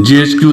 GHQ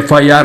FIR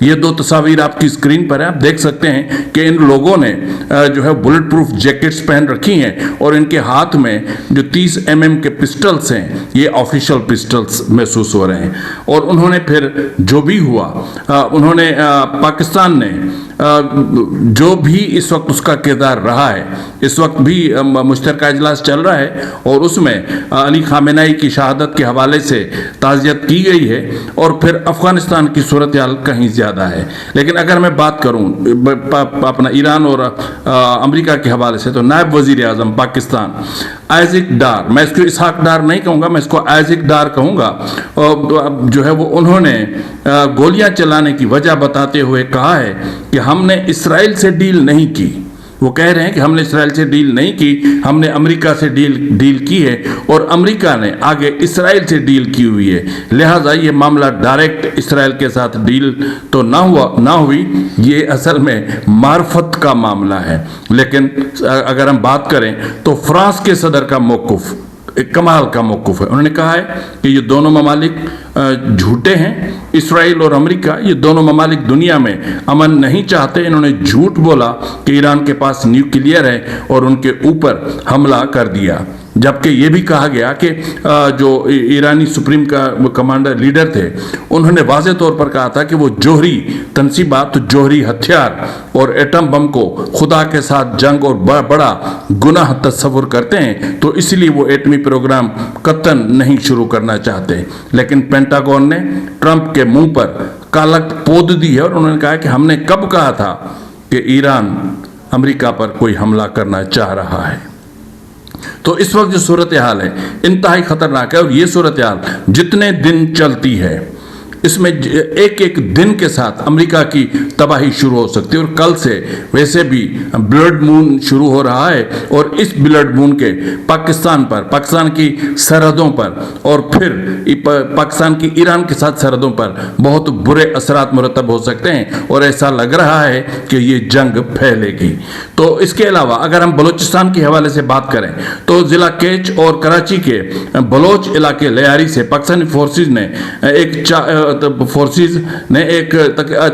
یہ دو تصاویر آپ کی اسکرین پر ہیں، آپ دیکھ سکتے ہیں کہ ان لوگوں نے جو ہے بلٹ پروف جیکٹس پہن رکھی ہیں اور ان کے ہاتھ میں جو 30 mm کے پسٹلز ہیں یہ آفیشل پسٹلز محسوس ہو رہے ہیں۔ اور انہوں نے پھر جو بھی ہوا انہوں نے پاکستان نے جو بھی اس وقت اس کا کردار رہا ہے، اس وقت بھی مشترکہ اجلاس چل رہا ہے اور اس میں علی خامنہئی کی شہادت کے حوالے سے تعزیت کی گئی ہے، اور پھر افغانستان کی صورتحال کہیں زیادہ ہے۔ لیکن اگر میں بات کروں اپنا ایران اور امریکہ کے حوالے سے، تو نائب وزیر اعظم پاکستان آئزک ڈار، میں اس کو اسحاق ڈار نہیں کہوں گا، میں اس کو آئزک ڈار کہوں گا، جو ہے وہ انہوں نے گولیاں چلانے کی وجہ بتاتے ہوئے کہا ہے کہ ہم نے اسرائیل سے ڈیل نہیں کی۔ وہ کہہ رہے ہیں کہ ہم نے اسرائیل سے ڈیل نہیں کی، ہم نے امریکہ سے ڈیل کی ہے، اور امریکہ نے آگے اسرائیل سے ڈیل کی ہوئی ہے، لہٰذا یہ معاملہ ڈائریکٹ اسرائیل کے ساتھ ڈیل تو نہ ہوئی، یہ اصل میں معرفت کا معاملہ ہے۔ لیکن اگر ہم بات کریں تو فرانس کے صدر کا موقف ایک کمال کا موقف ہے۔ انہوں نے کہا ہے کہ یہ دونوں ممالک جھوٹے ہیں، اسرائیل اور امریکہ، یہ دونوں ممالک دنیا میں امن نہیں چاہتے۔ انہوں نے جھوٹ بولا کہ ایران کے پاس نیوکلیئر ہے اور ان کے اوپر حملہ کر دیا، جبکہ یہ بھی کہا گیا کہ جو ایرانی سپریم کا کمانڈر لیڈر تھے انہوں نے واضح طور پر کہا تھا کہ وہ جوہری تنصیبات، جوہری ہتھیار اور ایٹم بم کو خدا کے ساتھ جنگ اور بڑا گناہ تصور کرتے ہیں، تو اس لیے وہ ایٹمی پروگرام قطعاً نہیں شروع کرنا چاہتے۔ لیکن پینٹاگون نے ٹرمپ کے منہ پر کالک پود دی ہے اور انہوں نے کہا کہ ہم نے کب کہا تھا کہ ایران امریکہ پر کوئی حملہ کرنا چاہ رہا ہے۔ تو اس وقت جو صورتحال ہے انتہائی خطرناک ہے، اور یہ صورتحال جتنے دن چلتی ہے اس میں ایک ایک دن کے ساتھ امریکہ کی تباہی شروع ہو سکتی ہے۔ اور کل سے ویسے بھی بلڈ مون شروع ہو رہا ہے، اور اس بلڈ مون کے پاکستان پر، پاکستان کی سرحدوں پر، اور پھر پاکستان کی ایران کے ساتھ سرحدوں پر بہت برے اثرات مرتب ہو سکتے ہیں، اور ایسا لگ رہا ہے کہ یہ جنگ پھیلے گی۔ تو اس کے علاوہ اگر ہم بلوچستان کے حوالے سے بات کریں تو ضلع کیچ اور کراچی کے بلوچ علاقے لیاری سے پاکستانی فورسز نے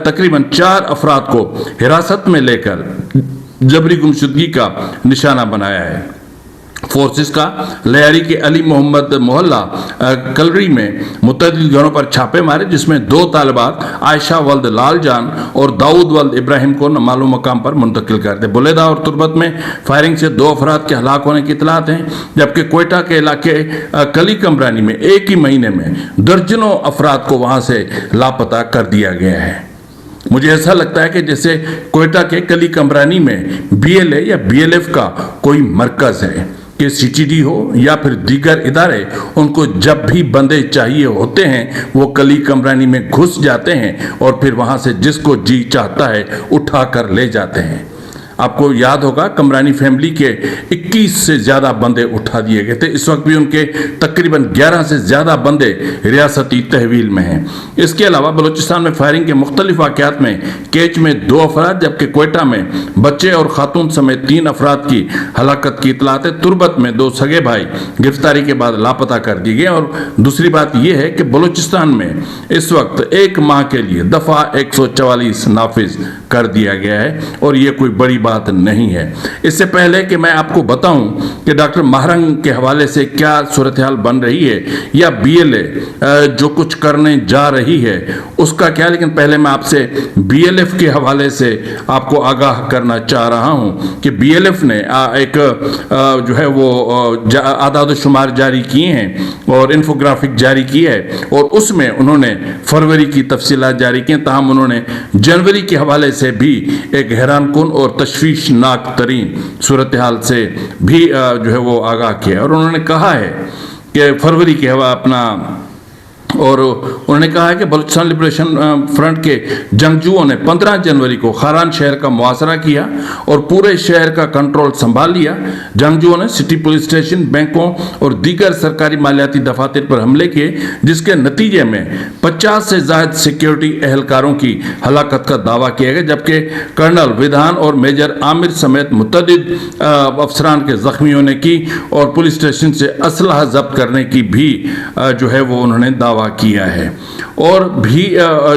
تقریباً 4 افراد کو حراست میں لے کر جبری گمشدگی کا نشانہ بنایا ہے۔ فورسز کا لیاری کے علی محمد محلہ کلری میں متعدد گھروں پر چھاپے مارے، جس میں 2 طالبات عائشہ ولد لال جان اور داؤد ولد ابراہیم کو نامعلوم مقام پر منتقل کرتے۔ بلیدہ اور تربت میں فائرنگ سے 2 افراد کے ہلاک ہونے کی اطلاعات ہیں، جبکہ کوئٹہ کے علاقے کلی کمرانی میں ایک ہی مہینے میں درجنوں افراد کو وہاں سے لاپتہ کر دیا گیا ہے۔ مجھے ایسا لگتا ہے کہ جیسے کوئٹہ کے کلی کمرانی میں BLA یا BLF کا کوئی مرکز ہے، کہ CTD ہو یا پھر دیگر ادارے، ان کو جب بھی بندے چاہیے ہوتے ہیں وہ کلی کمرانی میں گھس جاتے ہیں اور پھر وہاں سے جس کو جی چاہتا ہے اٹھا کر لے جاتے ہیں۔ آپ کو یاد ہوگا کمرانی فیملی کے 21 سے زیادہ بندے اٹھا دیے گئے تھے، اس وقت بھی ان کے تقریباً 11 سے زیادہ بندے ریاستی تحویل میں ہیں۔ اس کے علاوہ بلوچستان میں فائرنگ کے مختلف واقعات میں کیچ میں 2 افراد، جبکہ کوئٹہ میں بچے اور خاتون سمیت 3 افراد کی ہلاکت کی اطلاعات ہے۔ تربت میں 2 سگے بھائی گرفتاری کے بعد لاپتہ کر دی گئے، اور دوسری بات یہ ہے کہ بلوچستان میں اس وقت 1 ماہ کے لیے دفعہ 144 نافذ کر دیا گیا ہے، اور یہ کوئی بڑی بات نہیں ہے۔ اس سے پہلے کہ میں آپ کو بتاؤں کہ ڈاکٹر مہرنگ کے حوالے سے کیا صورتحال بن رہی ہے یا BLA جو کچھ کرنے جا رہی ہے اس کا کیا، لیکن پہلے میں آپ سے BLF کے حوالے سے آپ کو آگاہ کرنا چاہ رہا ہوں کہ BLF نے ایک جو ہے وہ اعداد و شمار جاری کیے ہیں اور انفوگرافک جاری کی ہے، اور اس میں انہوں نے فروری کی تفصیلات جاری کی ہیں، تاہم انہوں نے جنوری کے حوالے سے بھی ایک حیران کن اور تشویشناک ترین صورتحال سے بھی جو ہے وہ آگاہ کیا، اور انہوں نے کہا ہے کہ فروری کے اپنا، اور انہوں نے کہا ہے کہ بلوچستان لبریشن فرنٹ کے جنگجوؤں نے 15 جنوری کو خاران شہر کا محاصرہ کیا اور پورے شہر کا کنٹرول سنبھال لیا۔ جنگجوؤں نے سٹی پولیس اسٹیشن، بینکوں اور دیگر سرکاری مالیاتی دفاتر پر حملے کیے، جس کے نتیجے میں 50 سے زائد سیکیورٹی اہلکاروں کی ہلاکت کا دعویٰ کیا گیا، جبکہ کرنل ودھان اور میجر عامر سمیت متعدد افسران کے زخمی ہونے کی اور پولیس اسٹیشن سے اسلحہ ضبط کرنے کی بھی جو ہے وہ انہوں نے دعویٰ کیا ہے۔ اور بھی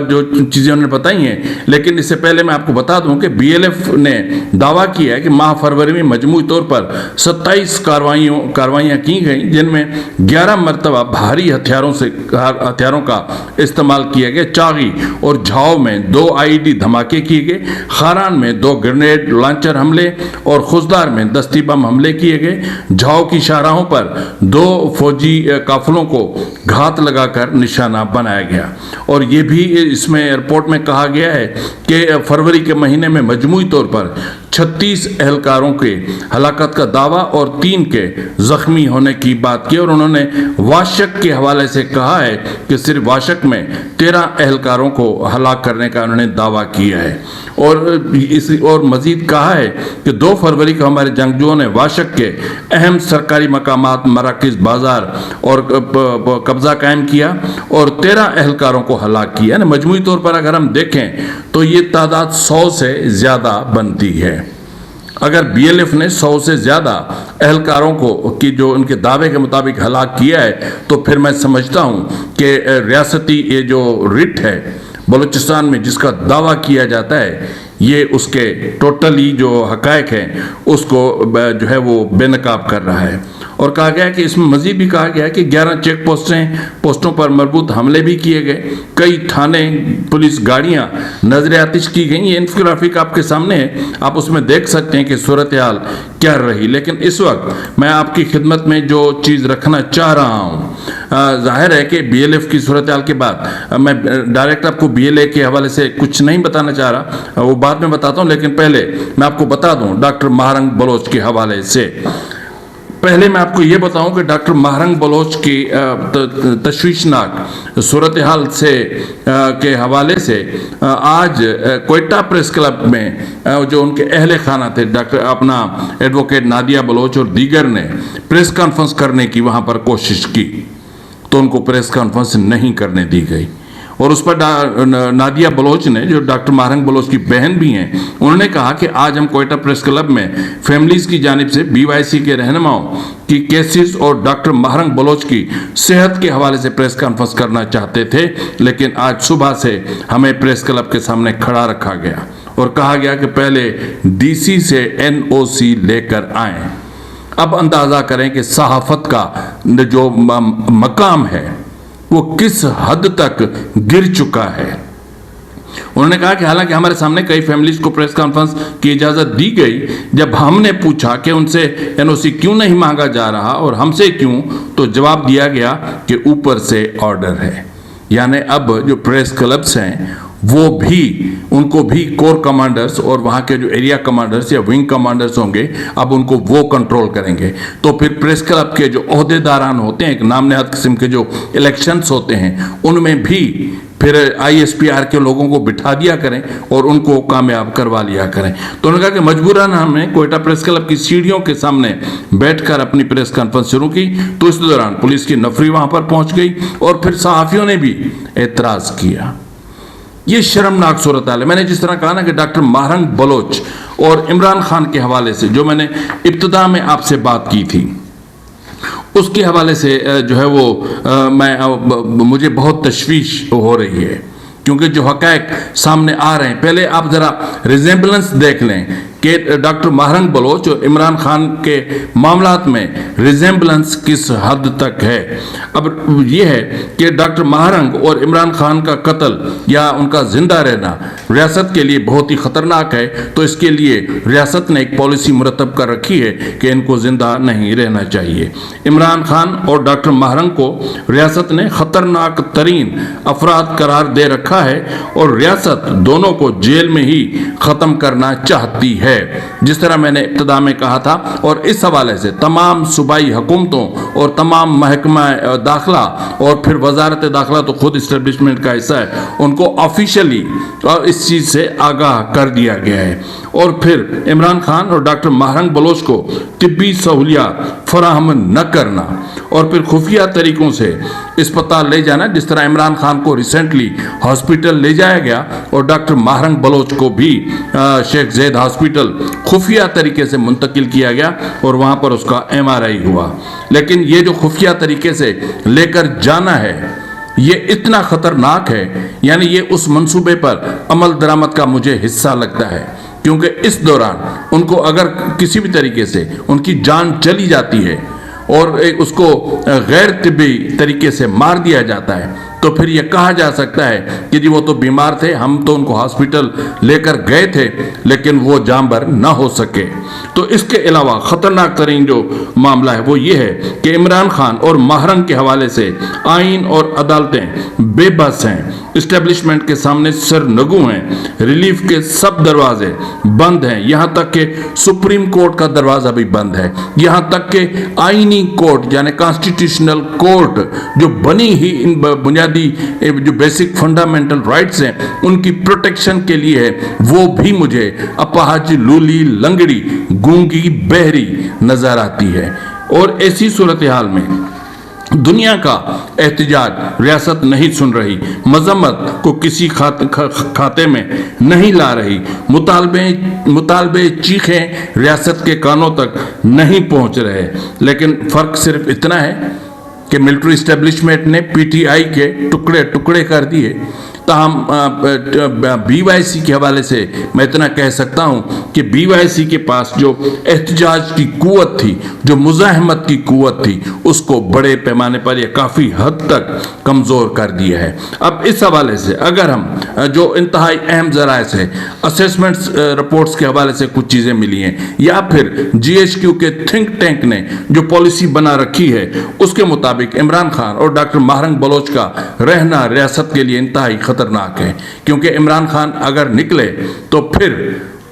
جو چیزیں انہوں نے بتائی ہیں. لیکن اس سے پہلے میں آپ کو بتا دوں کہ بی ایل ایف نے دعویٰ کیا ہے کہ ماہ فروری میں مجموعی طور پر 27 کارروائیاں کی گئیں، جن میں 11 مرتبہ بھاری ہتھیاروں کا استعمال کیا گیا. چاغی اور جھاؤ میں 2 IED دھماکے کیے گئے. خاران میں 2 گرینیڈ لانچر حملے اور خوزدار میں دستی بم حملے کیے گئے. جھاؤ کی شاہراہوں پر 2 فوجی قافلوں کو گھات لگا کر نشانہ بنایا گیا. اور یہ بھی اس میں رپورٹ میں کہا گیا ہے کہ فروری کے مہینے میں مجموعی طور پر 36 اہلکاروں کے ہلاکت کا دعویٰ اور 3 کے زخمی ہونے کی بات کی. اور انہوں نے واشک کے حوالے سے کہا ہے کہ صرف واشک میں 13 اہلکاروں کو ہلاک کرنے کا انہوں نے دعویٰ کیا ہے. اور مزید کہا ہے کہ 2 فروری کو ہمارے جنگجوؤں نے واشک کے اہم سرکاری مقامات، مراکز، بازار اور قبضہ قائم کیا اور 13 اہلکاروں کو ہلاک کیا. مجموعی طور پر اگر ہم دیکھیں تو یہ تعداد 100 سے زیادہ بنتی ہے. اگر بی ایل ایف نے 100 سے زیادہ اہلکاروں کو کی جو ان کے دعوے کے مطابق ہلاک کیا ہے تو پھر میں سمجھتا ہوں کہ ریاستی یہ جو رٹ ہے بلوچستان میں جس کا دعویٰ کیا جاتا ہے، یہ اس کے ٹوٹلی جو حقائق ہیں اس کو جو ہے وہ بے نقاب کر رہا ہے. اور کہا گیا کہ اس میں مزید بھی کہا گیا کہ 11 چیک پوسٹوں پر مربوط حملے بھی کیے گئے. کئی تھانے، پولیس گاڑیاں نظر آتش کی گئیں. یہ انفوگرافک آپ کے سامنے ہے، آپ اس میں دیکھ سکتے ہیں کہ صورتحال کیا رہی. لیکن اس وقت میں آپ کی خدمت میں جو چیز رکھنا چاہ رہا ہوں، ظاہر ہے کہ بی ایل ایف کی صورتحال کے بعد میں ڈائریکٹ آپ کو بی ایل اے کے حوالے سے کچھ نہیں بتانا چاہ رہا، وہ بعد میں بتاتا ہوں. لیکن پہلے میں آپ کو بتا دوں ڈاکٹر مہارنگ بلوچ کے حوالے سے. پہلے میں آپ کو یہ بتاؤں کہ ڈاکٹر مہارنگ بلوچ کی تشویشناک صورتحال کے حوالے سے آج کوئٹہ پریس کلب میں جو ان کے اہل خانہ تھے، ڈاکٹر اپنا ایڈوکیٹ نادیہ بلوچ اور دیگر نے پریس کانفرنس کرنے کی وہاں پر کوشش کی تو ان کو پریس کانفرنس نہیں کرنے دی گئی. اور اس پر نادیہ بلوچ نے، جو ڈاکٹر مہارنگ بلوچ کی بہن بھی ہیں، انہوں نے کہا کہ آج ہم کوئٹہ پریس کلب میں فیملیز کی جانب سے BYC کے رہنماؤں کی کیسز اور ڈاکٹر مہارنگ بلوچ کی صحت کے حوالے سے پریس کانفرنس کرنا چاہتے تھے، لیکن آج صبح سے ہمیں پریس کلب کے سامنے کھڑا رکھا گیا اور کہا گیا کہ پہلے DC سے NOC لے کر آئیں. اب اندازہ کریں کہ صحافت کا جو مقام ہے وہ کس حد تک گر چکا ہے. انہوں نے کہا کہ حالانکہ ہمارے سامنے کئی فیملیز کو پریس کانفرنس کی اجازت دی گئی، جب ہم نے پوچھا کہ ان سے NOC کیوں نہیں مانگا جا رہا اور ہم سے کیوں، تو جواب دیا گیا کہ اوپر سے آرڈر ہے. یعنی اب جو پریس کلبز ہیں وہ بھی، ان کو بھی کور کمانڈرز اور وہاں کے جو ایریا کمانڈرز یا ونگ کمانڈرز ہوں گے، اب ان کو وہ کنٹرول کریں گے. تو پھر پریس کلب کے جو عہدیداران ہوتے ہیں، ایک نام نہاد قسم کے جو الیکشنز ہوتے ہیں، ان میں بھی پھر ISPR کے لوگوں کو بٹھا دیا کریں اور ان کو کامیاب کروا لیا کریں. تو انہوں نے کہا کہ مجبوراً ہم نے کوئٹہ پریس کلب کی سیڑھیوں کے سامنے بیٹھ کر اپنی پریس کانفرنس شروع کی. تو اس دوران پولیس کی نفری وہاں پر پہنچ گئی اور پھر صحافیوں نے بھی اعتراض کیا. یہ شرمناک صورتحال ہے. میں نے جس طرح کہا نا کہ ڈاکٹر مہارنگ بلوچ اور عمران خان کے حوالے سے جو میں نے ابتدا میں آپ سے بات کی تھی، اس کے حوالے سے جو ہے وہ مجھے بہت تشویش ہو رہی ہے، کیونکہ جو حقائق سامنے آ رہے ہیں، پہلے آپ ذرا ریزیمبلنس دیکھ لیں کہ ڈاکٹر مہارنگ بلوچ اور عمران خان کے معاملات میں ریزیمبلنس کس حد تک ہے. اب یہ ہے کہ ڈاکٹر مہارنگ اور عمران خان کا قتل یا ان کا زندہ رہنا ریاست کے لیے بہت ہی خطرناک ہے. تو اس کے لیے ریاست نے ایک پالیسی مرتب کر رکھی ہے کہ ان کو زندہ نہیں رہنا چاہیے. عمران خان اور ڈاکٹر مہارنگ کو ریاست نے خطرناک ترین افراد قرار دے رکھا ہے اور ریاست دونوں کو جیل میں ہی ختم کرنا چاہتی ہے، جس طرح میں نے ابتدا میں کہا تھا. اور اس حوالے سے تمام صوبائی حکومتوں اور تمام محکمہ داخلہ اور پھر وزارت داخلہ تو خود اسٹیبلشمنٹ کا حصہ ہے، ان کو آفیشلی اس چیز سے آگاہ کر دیا گیا ہے. اور پھر عمران خان اور ڈاکٹر مہارنگ بلوچ کو طبی سہولیات فراہم نہ کرنا اور پھر خفیہ طریقوں سے اسپتال لے جانا، جس طرح عمران خان کو ریسنٹلی ہاسپٹل لے جایا گیا اور ڈاکٹر مہارنگ بلوچ کو بھی شیخ زید ہاسپٹل خفیہ طریقے سے منتقل کیا گیا اور وہاں پر اس کا MRI ہوا. لیکن یہ جو خفیہ طریقے سے لے کر جانا ہے یہ اتنا خطرناک ہے، یعنی یہ اس منصوبے پر عمل درآمد کا مجھے حصہ لگتا ہے، کیونکہ اس دوران ان کو اگر کسی بھی طریقے سے ان کی جان چلی جاتی ہے اور اس کو غیر طبی طریقے سے مار دیا جاتا ہے تو پھر یہ کہا جا سکتا ہے کہ جی وہ تو بیمار تھے، ہم تو ان کو ہاسپٹل لے کر گئے تھے لیکن وہ جاں بر نہ ہو سکے۔ تو اس کے علاوہ خطرناک ترین جو معاملہ ہے وہ یہ ہے کہ عمران خان اور ماہرنگ کے حوالے سے آئین اور عدالتیں بے بس ہیں، اسٹیبلشمنٹ کے سامنے سر نگو ہیں، ریلیف کے سب دروازے بند ہیں، یہاں تک کہ سپریم کورٹ کا دروازہ بھی بند ہے، یہاں تک کہ آئینی کورٹ یعنی کانسٹیٹیوشنل کورٹ جو بنی ہی ان بنیادی جو بیسک فنڈامنٹل رائٹس ہیں ان کی پروٹیکشن کے لیے ہے، وہ بھی مجھے اپاہج، لولی، لنگڑی، گونگی، بہری نظر آتی ہے۔ اور ایسی صورتحال میں دنیا کا احتجاج ریاست نہیں سن رہی، مذمت کو کسی کھاتے میں نہیں لا رہی، مطالبے چیخیں ریاست کے کانوں تک نہیں پہنچ رہے، لیکن فرق صرف اتنا ہے کہ ملٹری اسٹیبلشمنٹ نے پی ٹی آئی کے ٹکڑے ٹکڑے کر دیے۔ تاہم بی وائی سی کے حوالے سے میں اتنا کہہ سکتا ہوں کہ بی وائی سی کے پاس جو احتجاج کی قوت تھی، جو مزاحمت کی قوت تھی، اس کو بڑے پیمانے پر یہ کافی حد تک کمزور کر دیا ہے۔ اب اس حوالے سے اگر ہم جو انتہائی اہم ذرائع سے اسیسمنٹس رپورٹس کے حوالے سے کچھ چیزیں ملی ہیں یا پھر جی ایچ کیو کے تھنک ٹینک نے جو پالیسی بنا رکھی ہے اس کے مطابق عمران خان اور ڈاکٹر ماہرنگ بلوچ کا رہنا ریاست کے لیے انتہائی خطرناک ہے، کیونکہ عمران خان اگر نکلے تو پھر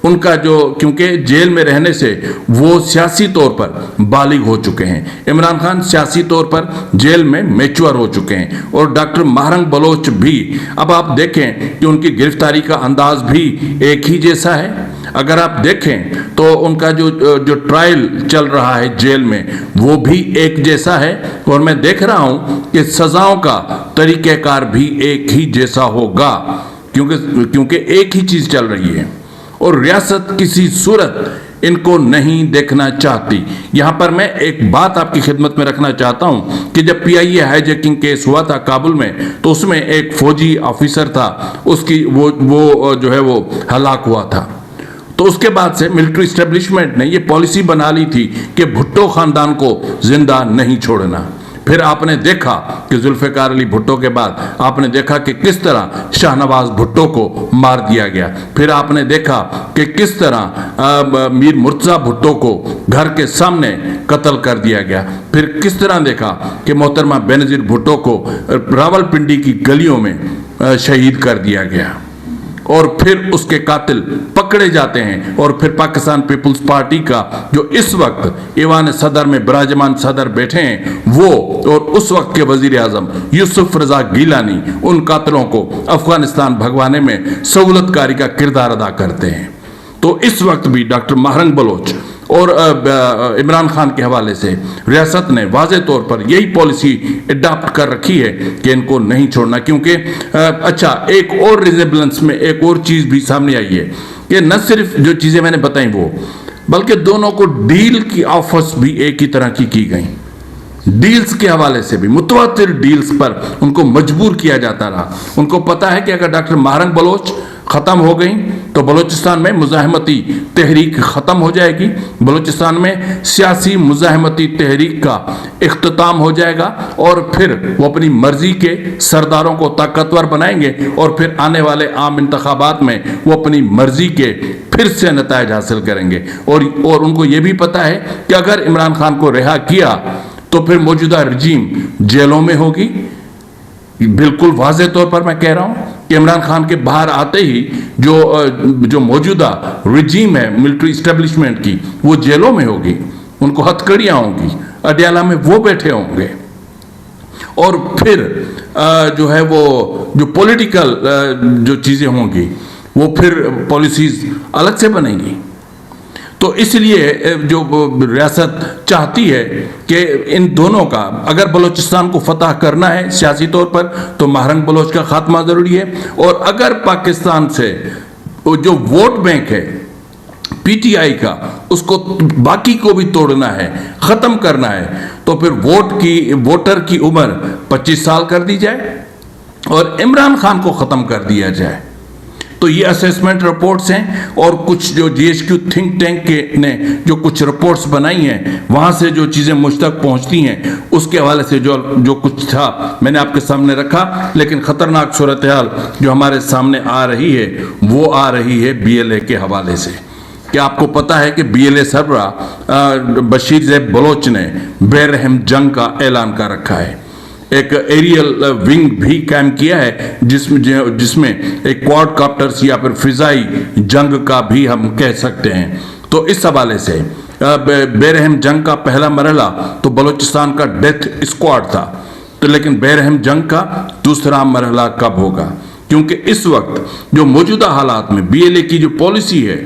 ان کا جو کیونکہ جیل میں رہنے سے وہ سیاسی طور پر بالغ ہو چکے ہیں، عمران خان سیاسی طور پر جیل میں میچور ہو چکے ہیں، اور ڈاکٹر ماہرنگ بلوچ بھی اب آپ دیکھیں کہ ان کی گرفتاری کا انداز بھی ایک ہی جیسا ہے۔ اگر آپ دیکھیں تو ان کا جو ٹرائل چل رہا ہے جیل میں وہ بھی ایک جیسا ہے، اور میں دیکھ رہا ہوں کہ سزاؤں کا طریقہ کار بھی ایک ہی جیسا ہوگا، کیونکہ ایک ہی چیز چل رہی ہے اور ریاست کسی صورت ان کو نہیں دیکھنا چاہتی۔ یہاں پر میں ایک بات آپ کی خدمت میں رکھنا چاہتا ہوں کہ جب پی آئی اے ہائی جیکنگ کیس ہوا تھا کابل میں تو اس میں ایک فوجی آفیسر تھا، اس کی وہ جو ہے وہ ہلاک ہوا تھا۔ تو اس کے بعد سے ملٹری اسٹیبلشمنٹ نے یہ پالیسی بنا لی تھی کہ بھٹو خاندان کو زندہ نہیں چھوڑنا۔ پھر آپ نے دیکھا کہ ذوالفقار علی بھٹو کے بعد آپ نے دیکھا کہ کس طرح شاہ نواز بھٹو کو مار دیا گیا، پھر آپ نے دیکھا کہ کس طرح میر مرتضیٰ بھٹو کو گھر کے سامنے قتل کر دیا گیا، پھر کس طرح دیکھا کہ محترمہ بینظیر بھٹو کو راولپنڈی کی گلیوں میں شہید کر دیا گیا، اور پھر اس کے قاتل پکڑے جاتے ہیں، اور پھر پاکستان پیپلز پارٹی کا جو اس وقت ایوان صدر میں براجمان صدر بیٹھے ہیں وہ اور اس وقت کے وزیر اعظم یوسف رضا گیلانی ان قاتلوں کو افغانستان بھگوانے میں سہولت کاری کا کردار ادا کرتے ہیں۔ تو اس وقت بھی ڈاکٹر ماہرنگ بلوچ اور عمران خان کے حوالے سے ریاست نے واضح طور پر یہی پالیسی اڈاپٹ کر رکھی ہے کہ ان کو نہیں چھوڑنا، کیونکہ اچھا ایک اور ریزیبلنس میں ایک اور چیز بھی سامنے آئی ہے کہ نہ صرف جو چیزیں میں نے بتائیں وہ، بلکہ دونوں کو ڈیل کی آفرز بھی ایک ہی طرح کی گئیں، ڈیلز کے حوالے سے بھی متواتر ڈیلز پر ان کو مجبور کیا جاتا رہا۔ ان کو پتا ہے کہ اگر ڈاکٹر ماہرنگ بلوچ ختم ہو گئی تو بلوچستان میں مزاحمتی تحریک ختم ہو جائے گی، بلوچستان میں سیاسی مزاحمتی تحریک کا اختتام ہو جائے گا، اور پھر وہ اپنی مرضی کے سرداروں کو طاقتور بنائیں گے، اور پھر آنے والے عام انتخابات میں وہ اپنی مرضی کے پھر سے نتائج حاصل کریں گے۔ اور ان کو یہ بھی پتا ہے کہ اگر عمران خان کو رہا کیا تو پھر موجودہ رجیم جیلوں میں ہوگی۔ بالکل واضح طور پر میں کہہ رہا ہوں کہ عمران خان کے باہر آتے ہی جو موجودہ رجیم ہے ملٹری اسٹیبلشمنٹ کی وہ جیلوں میں ہوگی، ان کو ہتھ کڑیاں ہوں گی، اڈیالہ میں وہ بیٹھے ہوں گے، اور پھر جو ہے وہ جو پولیٹیکل جو چیزیں ہوں گی وہ پھر پالیسیز الگ سے بنیں گی۔ تو اس لیے جو ریاست چاہتی ہے کہ ان دونوں کا اگر بلوچستان کو فتح کرنا ہے سیاسی طور پر تو ماہرنگ بلوچ کا خاتمہ ضروری ہے، اور اگر پاکستان سے جو ووٹ بینک ہے پی ٹی آئی کا اس کو باقی کو بھی توڑنا ہے، ختم کرنا ہے، تو پھر ووٹر کی عمر 25 سال کر دی جائے، اور عمران خان کو ختم کر دیا جائے. تو یہ اسیسمنٹ رپورٹس ہیں اور کچھ جو G H Q think tank نے جو کچھ رپورٹس بنائی ہیں وہاں سے جو چیزیں مجھ تک پہنچتی ہیں اس کے حوالے سے جو کچھ تھا میں نے آپ کے سامنے رکھا. لیکن خطرناک صورتحال جو ہمارے سامنے آ رہی ہے وہ آ رہی ہے بی ایل اے کے حوالے سے. کیا آپ کو پتا ہے کہ بی ایل اے سربراہ بشیر زیب بلوچ نے بے رحم جنگ کا اعلان کر رکھا ہے. ایک ایریل ونگ بھی قائم کیا ہے جس میں ایک کوارڈ کاپٹرز یا پھر فضائی جنگ کا بھی ہم کہہ سکتے ہیں. تو اس حوالے سے بے رحم جنگ کا پہلا مرحلہ تو بلوچستان کا ڈیتھ اسکواڈ تھا. تو لیکن بے رحم جنگ کا دوسرا مرحلہ کب ہوگا؟ کیونکہ اس وقت جو موجودہ حالات میں بی ایل اے کی جو پالیسی ہے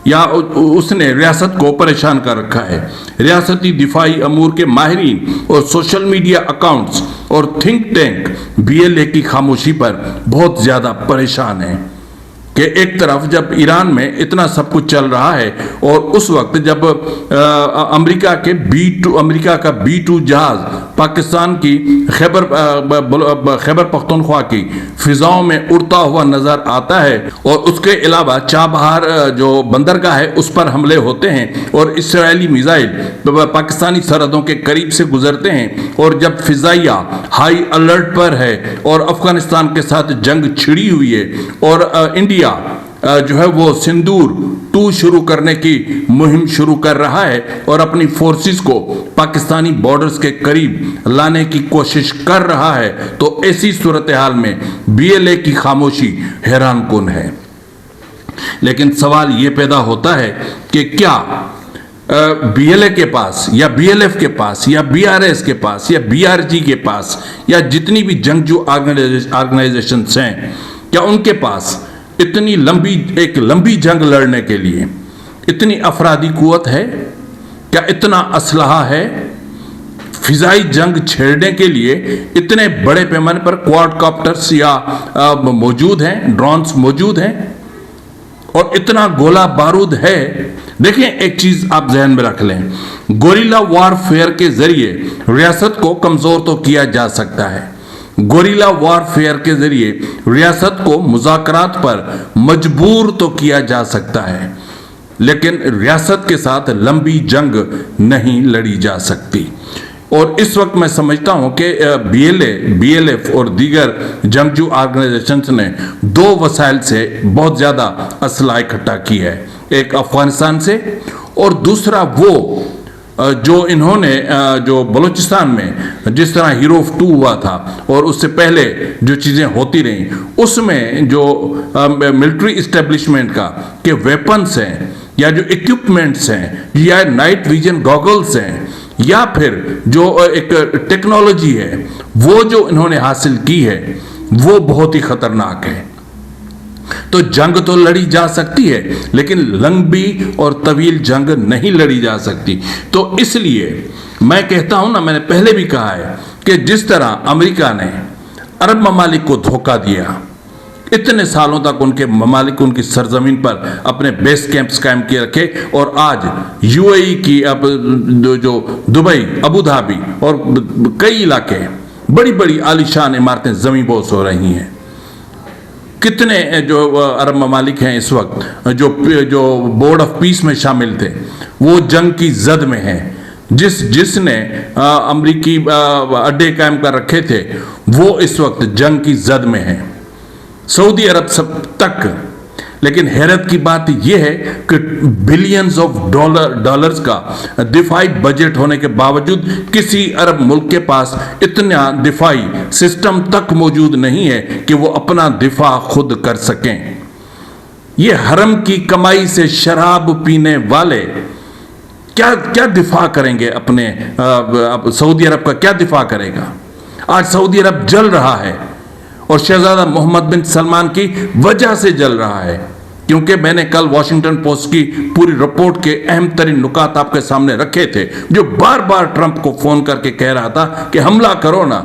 یا اس نے ریاست کو پریشان کر رکھا ہے. ریاستی دفاعی امور کے ماہرین اور سوشل میڈیا اکاؤنٹس اور think tank B L A کی خاموشی پر بہت زیادہ پریشان ہیں کہ ایک طرف جب ایران میں اتنا سب کچھ چل رہا ہے اور اس وقت جب امریکہ کا B-2 جہاز پاکستان کی خیبر پختونخوا کی فضاؤں میں اڑتا ہوا نظر آتا ہے اور اس کے علاوہ چابہار جو بندرگاہ ہے اس پر حملے ہوتے ہیں اور اسرائیلی میزائل پاکستانی سرحدوں کے قریب سے گزرتے ہیں اور جب فضائیہ ہائی الرٹ پر ہے اور افغانستان کے ساتھ جنگ چھڑی ہوئی ہے اور انڈیا جو ہے وہ سندور 2 شروع کرنے کی مہم شروع کر رہا ہے اور اپنی فورسز کو پاکستانی بارڈرز کے قریب لانے کی کوشش کر رہا ہے. تو ایسی صورتحال میں بی ایل اے کی خاموشی حیران کن ہے. لیکن سوال یہ پیدا ہوتا ہے کہ کیا بی ایل اے کے پاس یا بی ایل ایف کے پاس یا بی آر ایس کے پاس یا بی آر جی کے پاس یا جتنی بھی جنگجو آرگنائزیشنز ہیں کیا ان کے پاس اتنی لمبی جنگ لڑنے کے لیے اتنی افرادی قوت ہے؟ کیا اتنا اسلحہ ہے؟ فضائی جنگ چھیڑنے کے لیے اتنے بڑے پیمانے پر کوارڈ کاپٹرز یا موجود ہیں، ڈرونز موجود ہیں اور اتنا گولہ بارود ہے؟ دیکھیں ایک چیز آپ ذہن میں رکھ لیں، گوریلا وار فیئر کے ذریعے ریاست کو کمزور تو کیا جا سکتا ہے. گوریلا وار فیئر کے ذریعے ریاست کو مذاکرات پر مجبور تو کیا جا سکتا ہے لیکن ریاست کے ساتھ لمبی جنگ نہیں لڑی جا سکتی. اور اس وقت میں سمجھتا ہوں کہ بی ایل ایف اور دیگر جنگجو آرگنائزیشنز نے 2 وسائل سے بہت زیادہ اسلحہ اکٹھا کی ہے. ایک افغانستان سے اور دوسرا وہ جو انہوں نے جو بلوچستان میں جس طرح ہیروف 2 ہوا تھا اور اس سے پہلے جو چیزیں ہوتی رہیں اس میں جو ملٹری اسٹیبلشمنٹ کا کہ ویپنز ہیں یا جو اکوپمنٹس ہیں یا نائٹ ویژن گوگلز ہیں یا پھر جو ایک ٹیکنالوجی ہے وہ جو انہوں نے حاصل کی ہے وہ بہت ہی خطرناک ہے. تو جنگ تو لڑی جا سکتی ہے لیکن لمبی اور طویل جنگ نہیں لڑی جا سکتی. تو اس لیے میں کہتا ہوں نا، میں نے پہلے بھی کہا ہے کہ جس طرح امریکہ نے عرب ممالک کو دھوکہ دیا، اتنے سالوں تک ان کے ممالک ان کی سرزمین پر اپنے بیس کیمپس قائم کیے رکھے اور آج یو اے ای کی جو دبئی، ابو دھابی اور کئی علاقے بڑی بڑی عالیشان عمارتیں زمین بوس ہو رہی ہیں. کتنے جو عرب ممالک ہیں اس وقت جو بورڈ آف پیس میں شامل تھے وہ جنگ کی زد میں ہیں. جس نے امریکی اڈے قائم کر رکھے تھے وہ اس وقت جنگ کی زد میں ہیں، سعودی عرب سب تک. لیکن حیرت کی بات یہ ہے کہ بلینز آف ڈالرز کا دفاعی بجٹ ہونے کے باوجود کسی عرب ملک کے پاس اتنا دفاعی سسٹم تک موجود نہیں ہے کہ وہ اپنا دفاع خود کر سکیں. یہ حرم کی کمائی سے شراب پینے والے کیا دفاع کریں گے اپنے؟ سعودی عرب کا کیا دفاع کرے گا؟ آج سعودی عرب جل رہا ہے اور شہزادہ محمد بن سلمان کی وجہ سے جل رہا ہے. کیونکہ میں نے کل واشنگٹن پوسٹ کی پوری رپورٹ کے اہم ترین نکات آپ کے سامنے رکھے تھے جو بار بار ٹرمپ کو فون کر کے کہہ رہا تھا کہ حملہ کرو نا.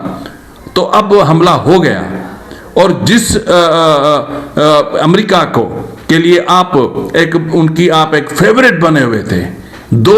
تو اب حملہ ہو گیا اور جس امریکہ کو کے لیے آپ ایک فیورٹ بنے ہوئے تھے، 2